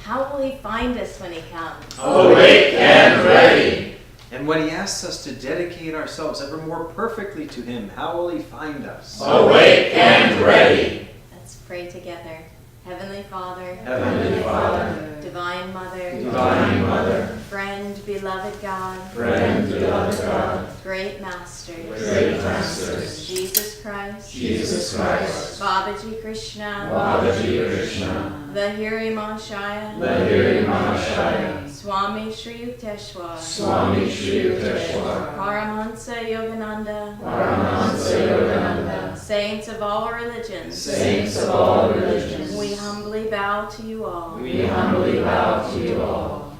How will he find us when he comes? Awake and ready. And when he asks us to dedicate ourselves ever more perfectly to him, how will he find us? Awake and ready. Let's pray together. Heavenly Father, Heavenly Father, Divine Mother, Divine Mother, friend, beloved God, friend, beloved God, great Masters, great Masters, Jesus Christ, Jesus Christ, Babaji Krishna, Babaji Krishna, Lahiri Mahashaya, Lahiri Mahashaya, Swami Shri Yukteswar, Swami Shri Yukteswar, Paramahansa Yogananda, Paramahansa Yogananda, saints of all religions, saints of all religions, we humbly bow to you all. we humbly bow to you all.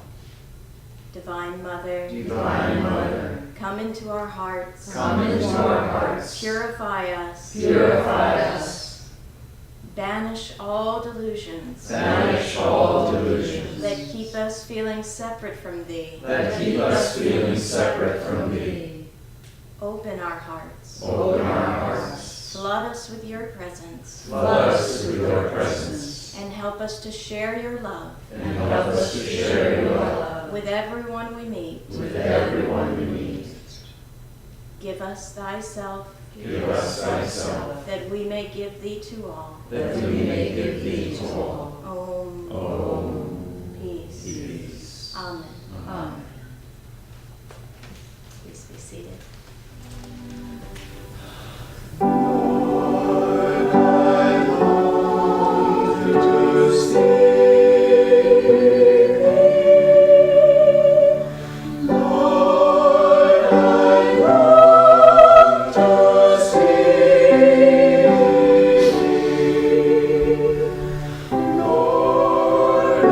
Divine Mother, Divine Mother, come into our hearts, come into our hearts, purify us, purify us, banish all delusions banish all delusions that keep us feeling separate from thee. that keep us feeling separate from thee. Open our hearts, Open our hearts, flood us with your presence, flood us with your presence, and help us to share your love and help us to share your love with everyone we meet. with everyone we meet. Give us thyself, Give us thyself, that we may give thee to all. that we may give thee to all. Om. Om. Peace. Peace. Amen. Amen. Please be seated. Lord,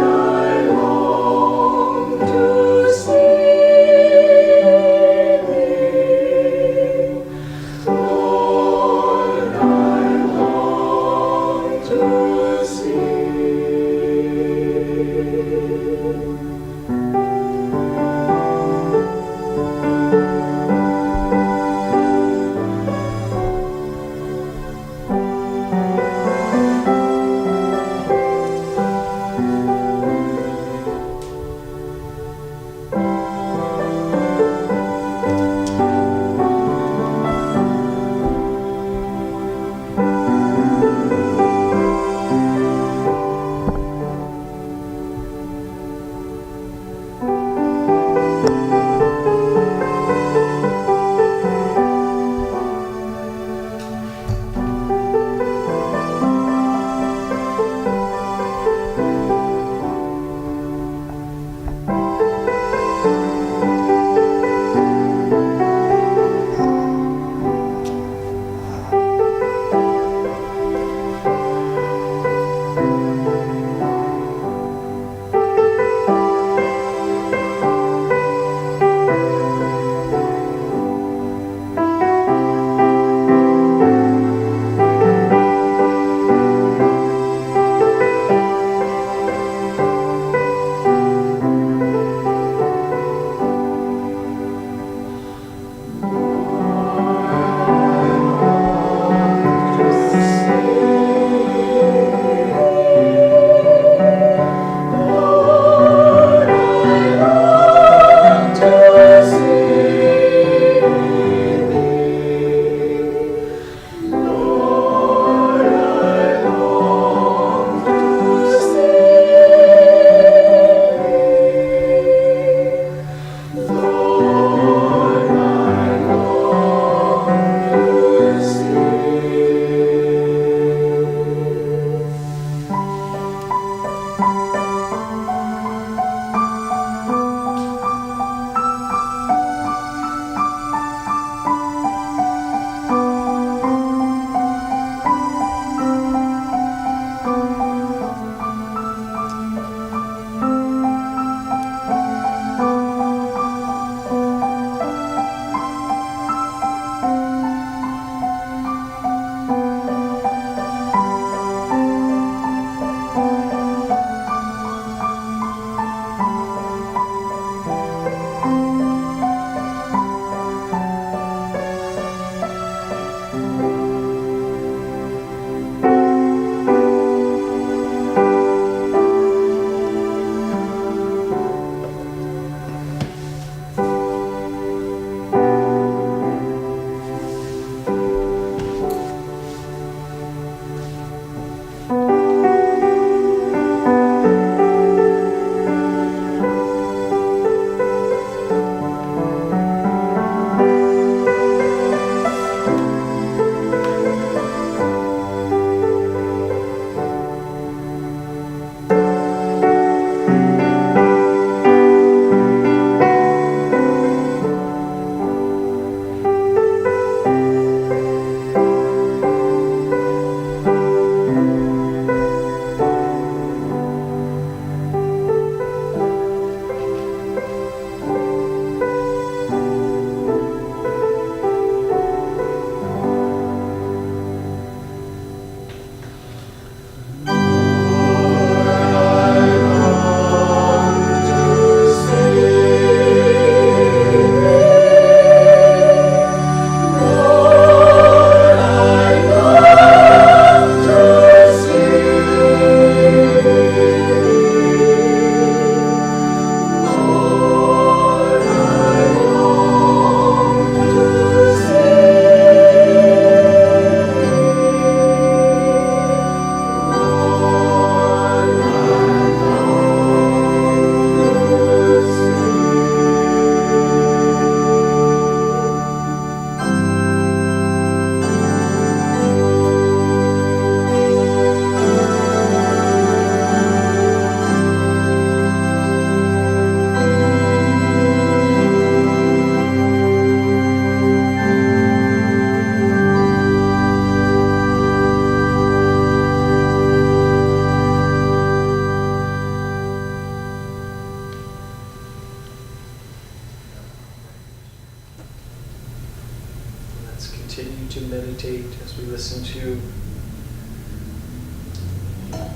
you to meditate as we listen to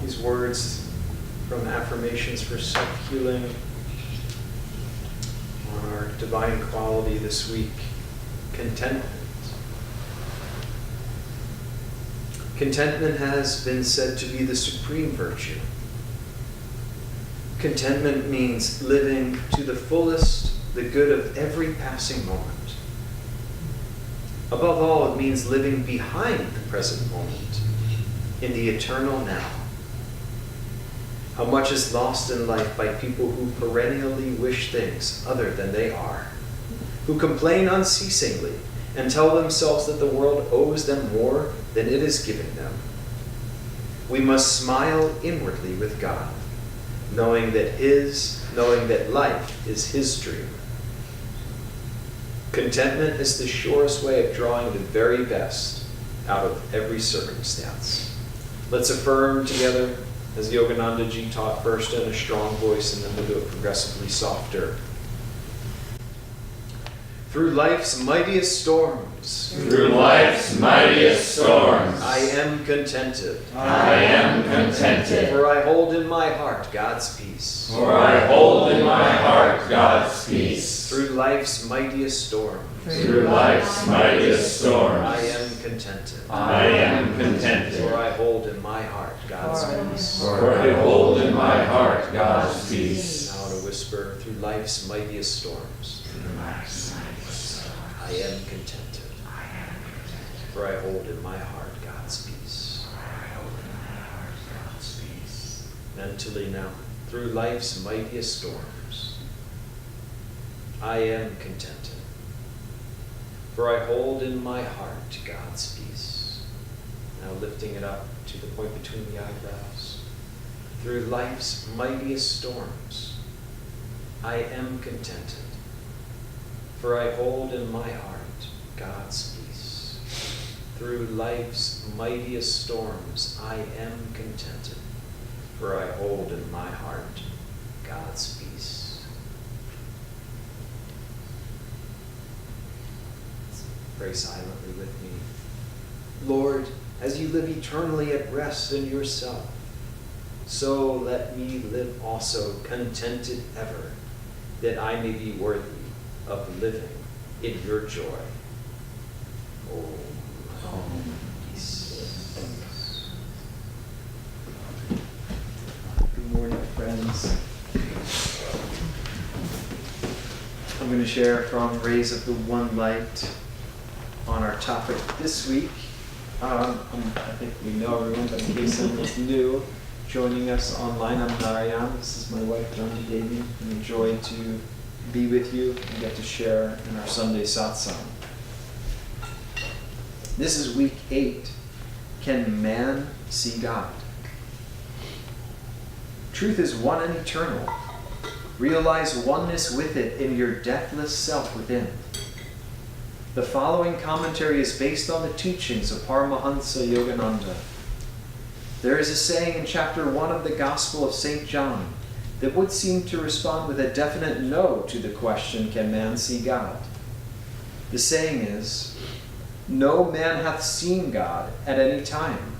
these words from Affirmations for Self-Healing on our divine quality this week, contentment. Contentment has been said to be the supreme virtue. Contentment means living to the fullest the good of every passing moment. Above all, it means living behind the present moment, in the eternal now. How much is lost in life by people who perennially wish things other than they are, who complain unceasingly and tell themselves that the world owes them more than it is giving them. We must smile inwardly with God, knowing that life is His dream. Contentment is the surest way of drawing the very best out of every circumstance. Let's affirm together, as Yogananda Ji taught, first in a strong voice and then we'll do it progressively softer. Through life's mightiest storms, Through life's mightiest storms, I am contented. I am contented. For I hold in my heart God's peace. For I hold in my heart God's peace. Through life's mightiest storms, Through life's mightiest storms, I am contented. I am contented. For I hold in my heart God's peace. For I hold in my heart God's peace. Now to whisper, through life's mightiest storms, I am contented. For I hold in my heart God's peace. Mentally now, through life's mightiest storms, I am contented. For I hold in my heart God's peace. Now lifting it up to the point between the eyebrows. Through life's mightiest storms, I am contented. For I hold in my heart God's peace. Through life's mightiest storms, I am contented. For I hold in my heart God's peace. Pray silently with me. Lord, as you live eternally at rest in yourself, so let me live also contented ever, that I may be worthy of living in your joy. Om. Peace. Good morning, friends. I'm going to share from Rays of the One Light on our topic this week. I think we know everyone, but in case someone's new joining us online, I'm Narayan. This is my wife, Dharmadevi. I'm a joy to be with you and get to share in our Sunday satsang. This is week 8. Can man see God? Truth is one and eternal. Realize oneness with it in your deathless self within. The following commentary is based on the teachings of Paramahansa Yogananda. There is a saying in chapter 1 of the Gospel of St. John that would seem to respond with a definite no to the question, can man see God? The saying is, no man hath seen God at any time.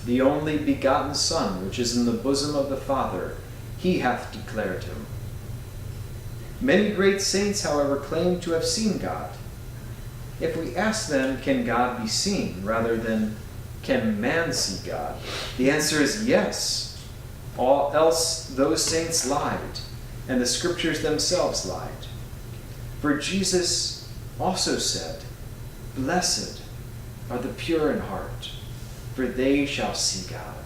The only begotten Son, which is in the bosom of the Father, he hath declared him. Many great saints, however, claim to have seen God. If we ask them, can God be seen, rather than can man see God? The answer is yes. All else those saints lied, and the scriptures themselves lied. For Jesus also said, blessed are the pure in heart, for they shall see God.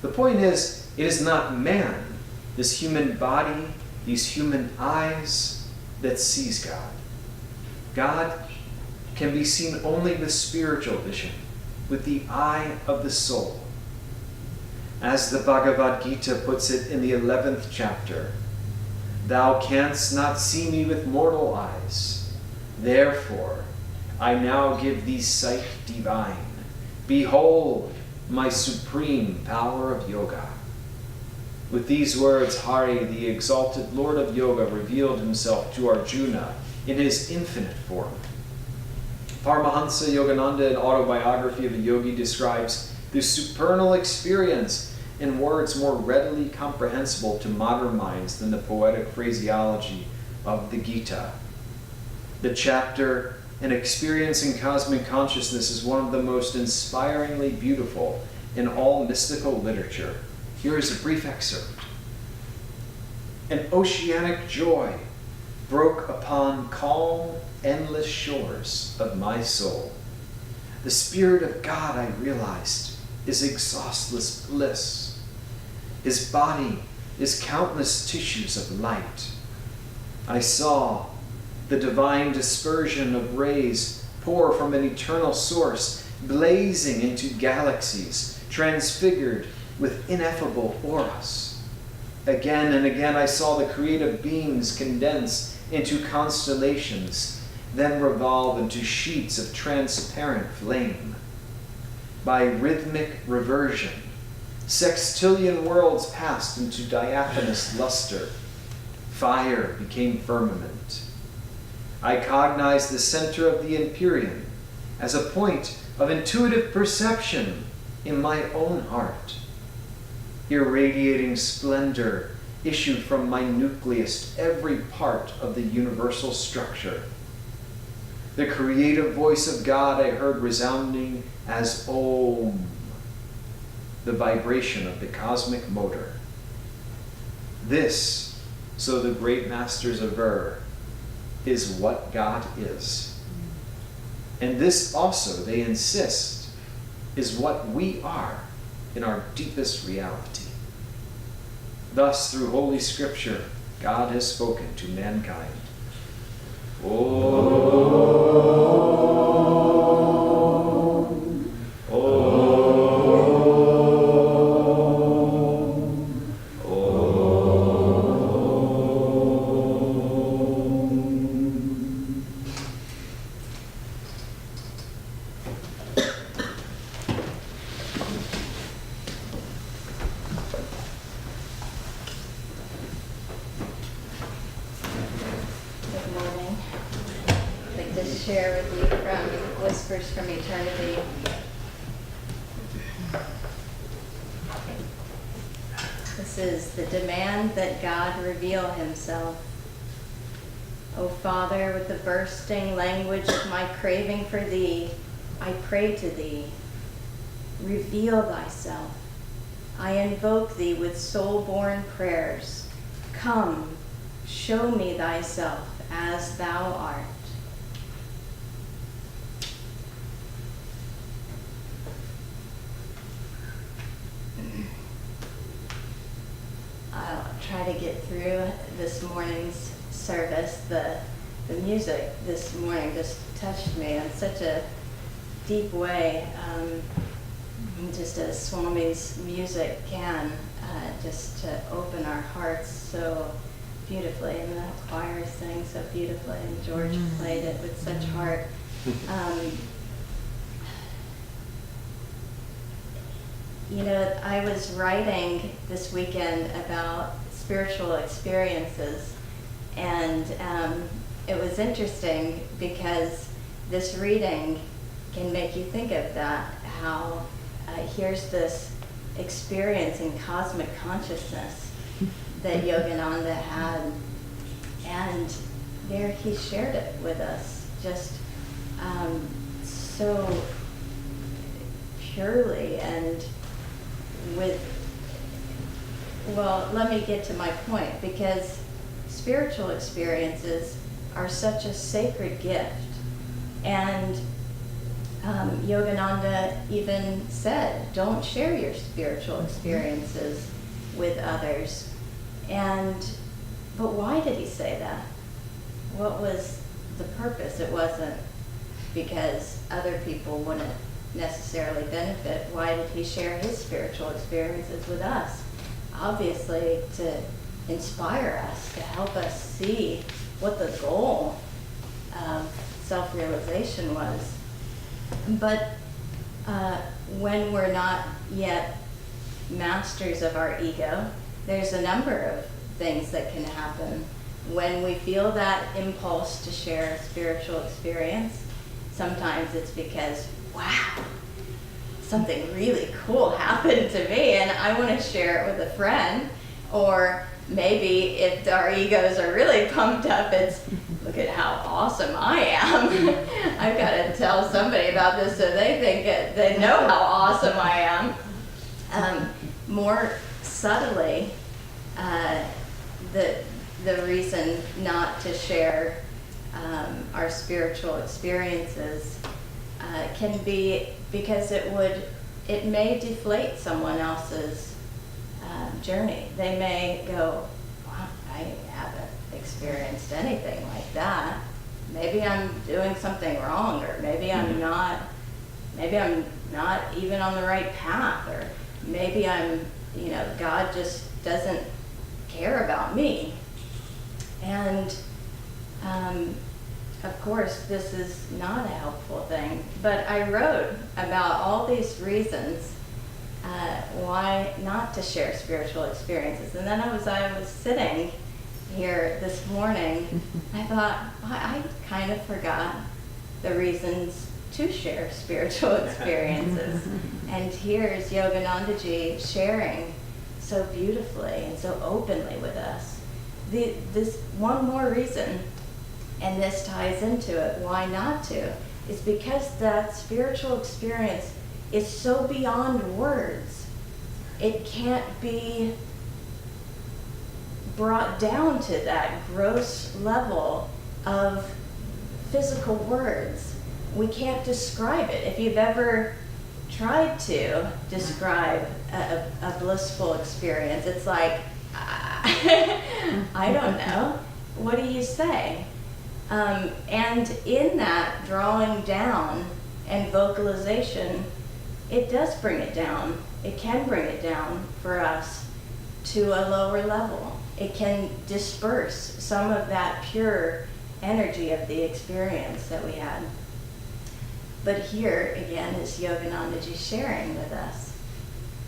The point is, it is not man, this human body, these human eyes, that sees God. God can be seen only with spiritual vision, with the eye of the soul. As the Bhagavad Gita puts it in the 11th chapter, thou canst not see me with mortal eyes. Therefore, I now give thee sight divine. Behold my supreme power of yoga. With these words, Hari, the exalted Lord of Yoga, revealed himself to Arjuna in his infinite form. Paramahansa Yogananda, in Autobiography of a Yogi, describes the supernal experience in words more readily comprehensible to modern minds than the poetic phraseology of the Gita. The chapter, An Experience in Cosmic Consciousness, is one of the most inspiringly beautiful in all mystical literature. Here is a brief excerpt. An oceanic joy broke upon calm, endless shores of my soul. The Spirit of God, I realized, is exhaustless bliss. His body is countless tissues of light. I saw the divine dispersion of rays pour from an eternal source, blazing into galaxies, transfigured with ineffable auras. Again and again I saw the creative beings condense into constellations, then revolve into sheets of transparent flame. By rhythmic reversion, sextillion worlds passed into diaphanous luster. Fire became firmament. I cognized the center of the Empyrean as a point of intuitive perception in my own heart. Irradiating splendor issued from my nucleus, every part of the universal structure. The creative voice of God I heard resounding as Om, the vibration of the cosmic motor. This, so the great masters aver, is what God is. And this also, they insist, is what we are in our deepest reality. Thus, through Holy Scripture, God has spoken to mankind. Share with you from Whispers from Eternity. This is the demand that God reveal himself. O Father, with the bursting language of my craving for thee, I pray to thee. Reveal thyself. I invoke thee with soul-born prayers. Come, show me thyself as thou art. I'll try to get through this morning's service. The music this morning just touched me in such a deep way, just as Swami's music can, just to open our hearts so beautifully, and the choir sang so beautifully, and George played it with such heart. You know, I was writing this weekend about spiritual experiences, and it was interesting because this reading can make you think of that, how here's this experience in cosmic consciousness that Yogananda had, and there he shared it with us, just so purely and well, let me get to my point, because spiritual experiences are such a sacred gift. And Yogananda even said, don't share your spiritual experiences with others. But why did he say that? What was the purpose? It wasn't because other people wouldn't necessarily benefit. Why did he share his spiritual experiences with us? Obviously to inspire us, to help us see what the goal of self-realization was. But when we're not yet masters of our ego, there's a number of things that can happen. When we feel that impulse to share a spiritual experience, sometimes it's because, wow, something really cool happened to me and I want to share it with a friend. Or maybe if our egos are really pumped up, it's, look at how awesome I am. I've got to tell somebody about this so they think they know how awesome I am. More subtly, the reason not to share our spiritual experiences can be because it may deflate someone else's journey. They may go, wow, I haven't experienced anything like that. Maybe I'm doing something wrong, or maybe I'm not even on the right path, or maybe God just doesn't care about me. And of course, this is not a helpful thing, but I wrote about all these reasons why not to share spiritual experiences. And then I was sitting here this morning, I thought, I kind of forgot the reasons to share spiritual experiences. And here's Yoganandaji sharing so beautifully and so openly with us. This one more reason, and this ties into it, why not to, is because that spiritual experience is so beyond words. It can't be brought down to that gross level of physical words. We can't describe it. If you've ever tried to describe a blissful experience, it's like, I don't know. What do you say? And in that drawing down and vocalization, it does bring it down. It can bring it down for us to a lower level. It can disperse some of that pure energy of the experience that we had. But here, again, is Yoganandaji sharing with us.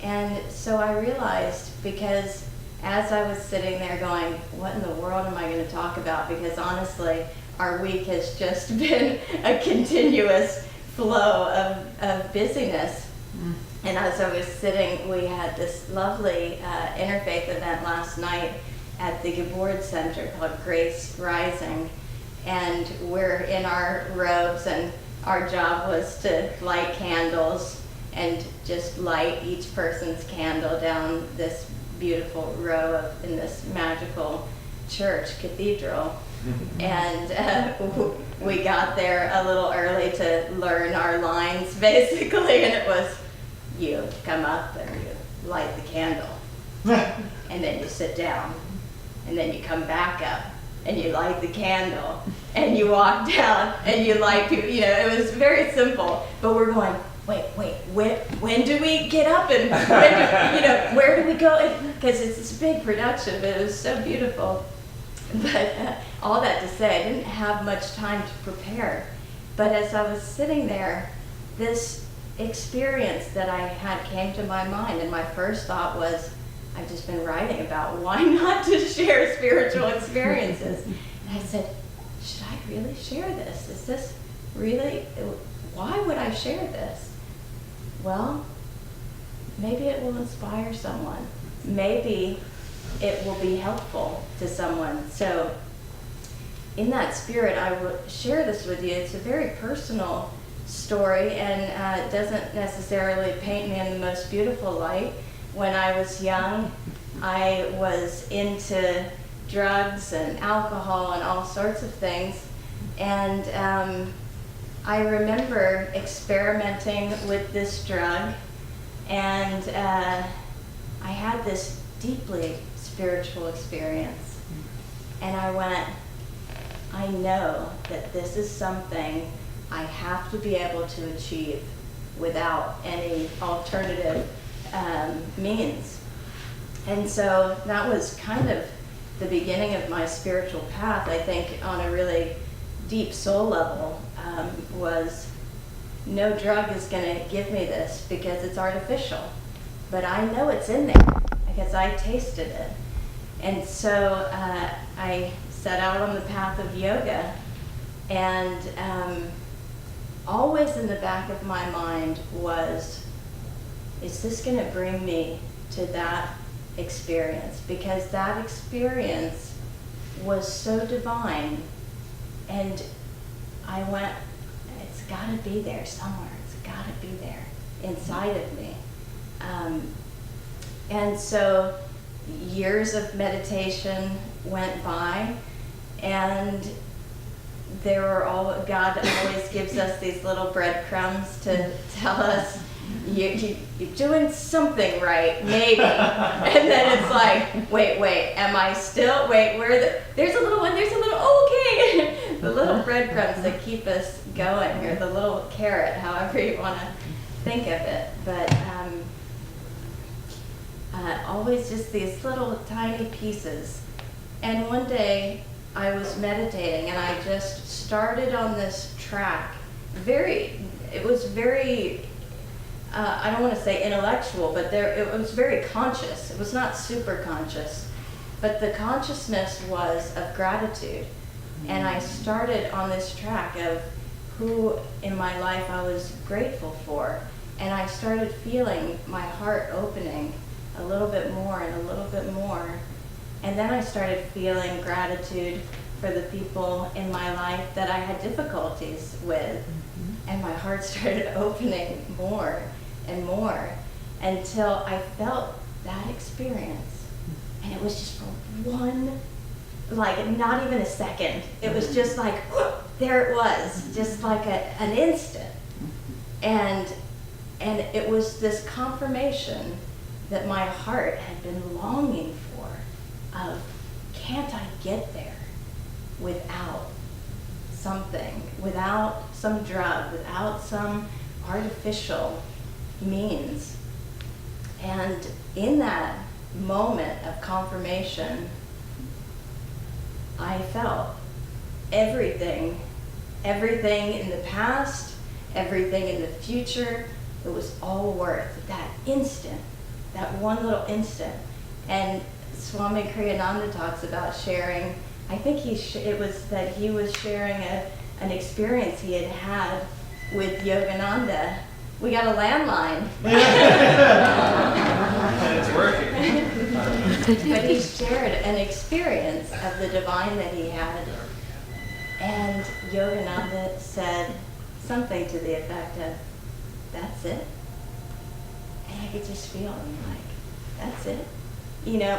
And so I realized, because as I was sitting there going, what in the world am I going to talk about? Because honestly, our week has just been a continuous flow of busyness. And as I was sitting, we had this lovely interfaith event last night at the Gabord Center called Grace Rising. And we're in our robes, and our job was to light candles and just light each person's candle down this beautiful row in this magical church cathedral. And we got there a little early to learn our lines, basically, and it was, you come up and you light the candle, and then you sit down, and then you come back up, and you light the candle, and you walk down, and you light people. It was very simple, but we're going, wait, when do we get up, and where do we go? Because it's this big production, but it was so beautiful. But all that to say, I didn't have much time to prepare. But as I was sitting there, this experience that I had came to my mind, and my first thought was, I've just been writing about why not to share spiritual experiences. And I said, should I really share this? Is this really, why would I share this? Well, maybe it will inspire someone. Maybe it will be helpful to someone. So in that spirit, I will share this with you. It's a very personal story, and it doesn't necessarily paint me in the most beautiful light. When I was young, I was into drugs and alcohol and all sorts of things. And I remember experimenting with this drug, and I had this deeply spiritual experience. And I went, I know that this is something I have to be able to achieve without any alternative means. And so that was kind of the beginning of my spiritual path, I think, on a really deep soul level, was no drug is going to give me this because it's artificial. But I know it's in there because I tasted it. And so I set out on the path of yoga, and always in the back of my mind was, is this going to bring me to that experience? Because that experience was so divine, and I went, it's got to be there somewhere. It's got to be there inside of me. And so years of meditation went by, and there were God always gives us these little breadcrumbs to tell us, you're doing something right, maybe. And then it's like, wait, am I still, there's a little one, okay. The little breadcrumbs that keep us going, or the little carrot, however you want to think of it. But always just these little tiny pieces. And one day I was meditating, and I just started on this track. It was very, I don't want to say intellectual, but it was very conscious. It was not super conscious, but the consciousness was of gratitude. And I started on this track of who in my life I was grateful for. And I started feeling my heart opening a little bit more and a little bit more. And then I started feeling gratitude for the people in my life that I had difficulties with. And my heart started opening more and more until I felt that experience. And it was just for one, like not even a second. It was just like, there it was, just like an instant. And it was this confirmation that my heart had been longing for, of can't I get there without something, without some drug, without some artificial means. And in that moment of confirmation, I felt everything in the past, everything in the future, it was all worth that instant, that one little instant. And Swami Kriyananda talks about sharing, I think it was that he was sharing an experience he had had with Yogananda. We got a landline. And it's working. But he shared an experience of the divine that he had. And Yogananda said something to the effect of, that's it? And I could just feel him like, that's it? You know,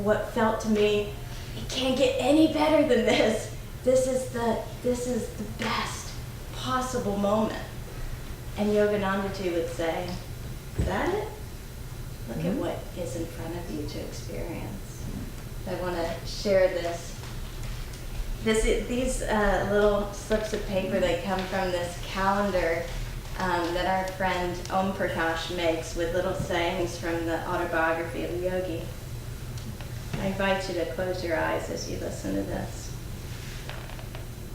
what felt to me, it can't get any better than this. This is the best possible moment. And Yogananda too would say, is that it? Look at what is in front of you to experience. I want to share this. These little slips of paper, they come from this calendar that our friend Om Prakash makes with little sayings from the autobiography of a yogi. I invite you to close your eyes as you listen to this.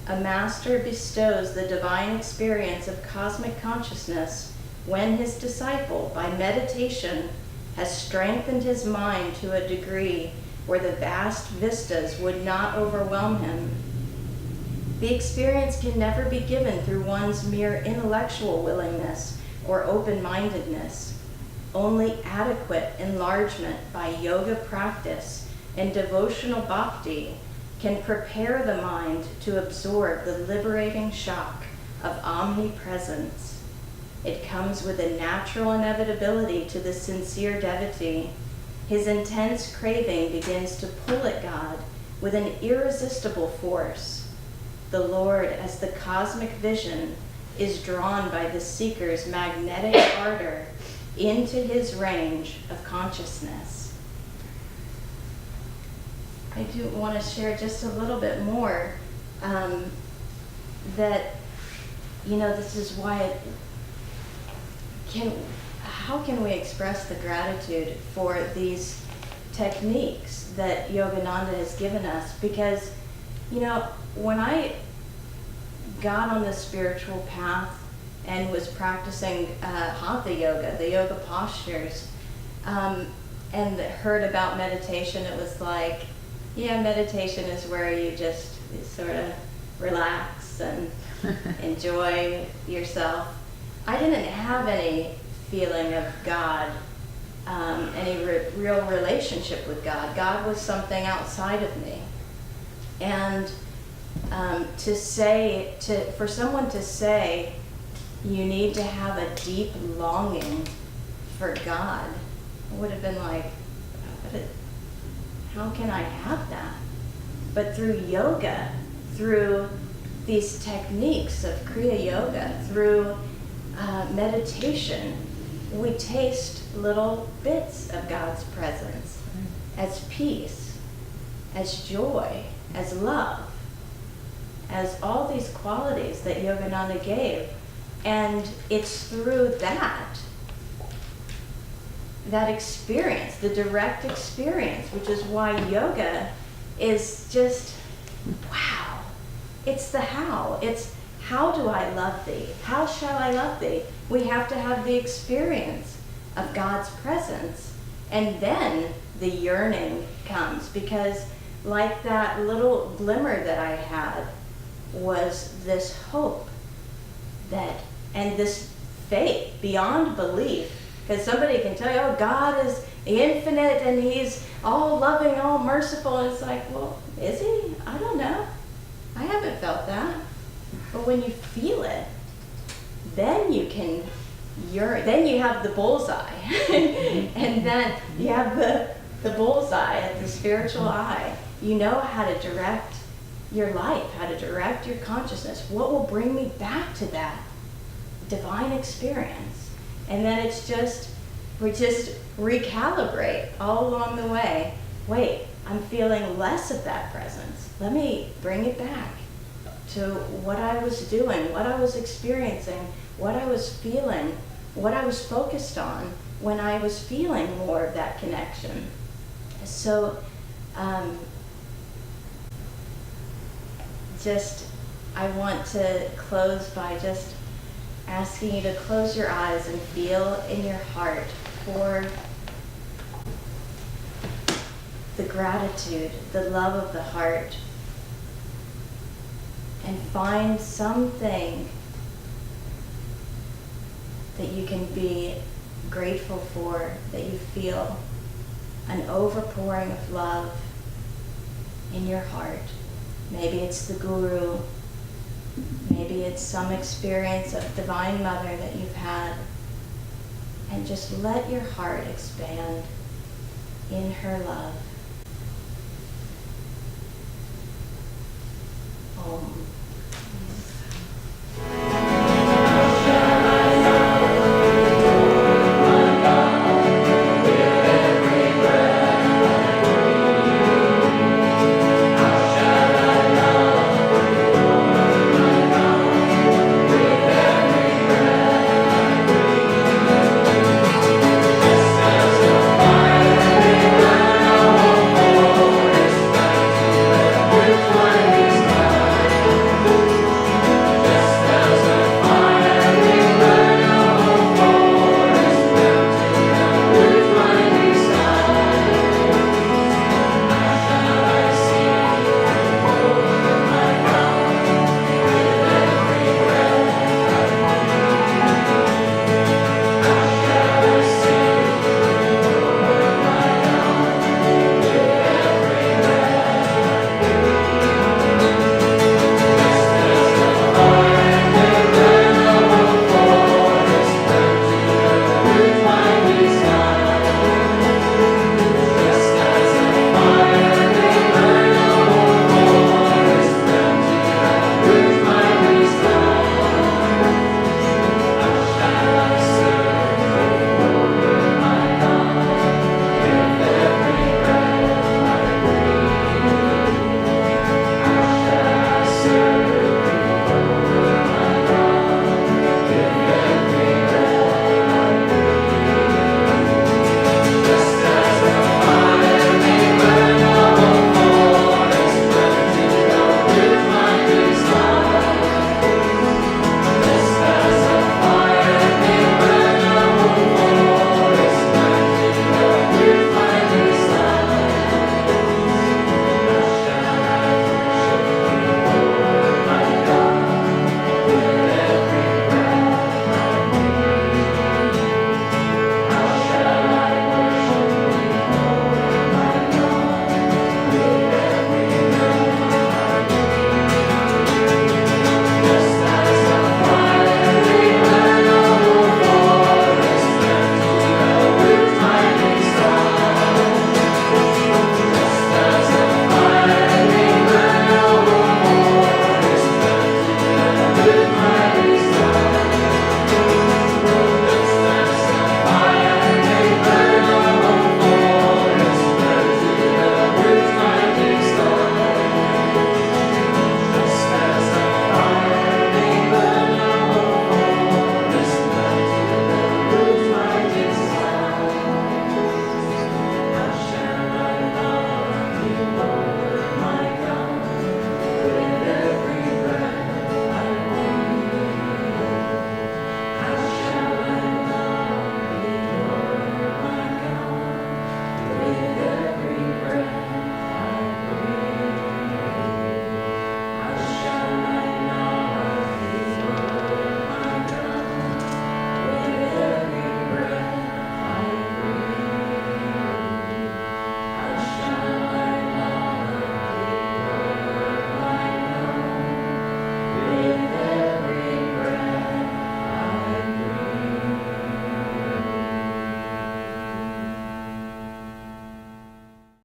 A master bestows the divine experience of cosmic consciousness when his disciple, by meditation, has strengthened his mind to a degree where the vast vistas would not overwhelm him. The experience can never be given through one's mere intellectual willingness or open-mindedness. Only adequate enlargement by yoga practice and devotional bhakti can prepare the mind to absorb the liberating shock of omnipresence. It comes with a natural inevitability to the sincere devotee. His intense craving begins to pull at God with an irresistible force. The Lord, as the cosmic vision, is drawn by the seeker's magnetic ardor into his range of consciousness. I do want to share just a little bit more that, this is why how can we express the gratitude for these techniques that Yogananda has given us? Because, when I got on the spiritual path and was practicing Hatha yoga, the yoga postures, and heard about meditation, it was like, meditation is where you just sort of relax relax and enjoy yourself. I didn't have any feeling of God, any real relationship with God. God was something outside of me. And for someone to say, you need to have a deep longing for God, I would have been like, how can I have that? But through yoga, through these techniques of Kriya Yoga, through meditation, we taste little bits of God's presence as peace, as joy, as love, as all these qualities that Yogananda gave. And it's through that experience, the direct experience, which is why yoga is just, wow. It's the how. It's how do I love thee? How shall I love thee? We have to have the experience of God's presence. And then the yearning comes, because like that little glimmer that I had was this hope and this faith beyond belief. Because somebody can tell you, oh, God is infinite and he's all loving, all merciful. And it's like, well, is he? I don't know. I haven't felt that. But when you feel it, then you can then you have the bullseye. And then you have the bullseye, the spiritual eye. You know how to direct your life, how to direct your consciousness. What will bring me back to that divine experience? And then we just recalibrate all along the way. Wait, I'm feeling less of that presence. Let me bring it back to what I was doing, what I was experiencing, what I was feeling, what I was focused on when I was feeling more of that connection. So, I want to close by just asking you to close your eyes and feel in your heart for the gratitude, the love of the heart, and find something that you can be grateful for, that you feel an overpouring of love in your heart. Maybe it's the Guru, maybe it's some experience of Divine Mother that you've had, and just let your heart expand in her love. Om.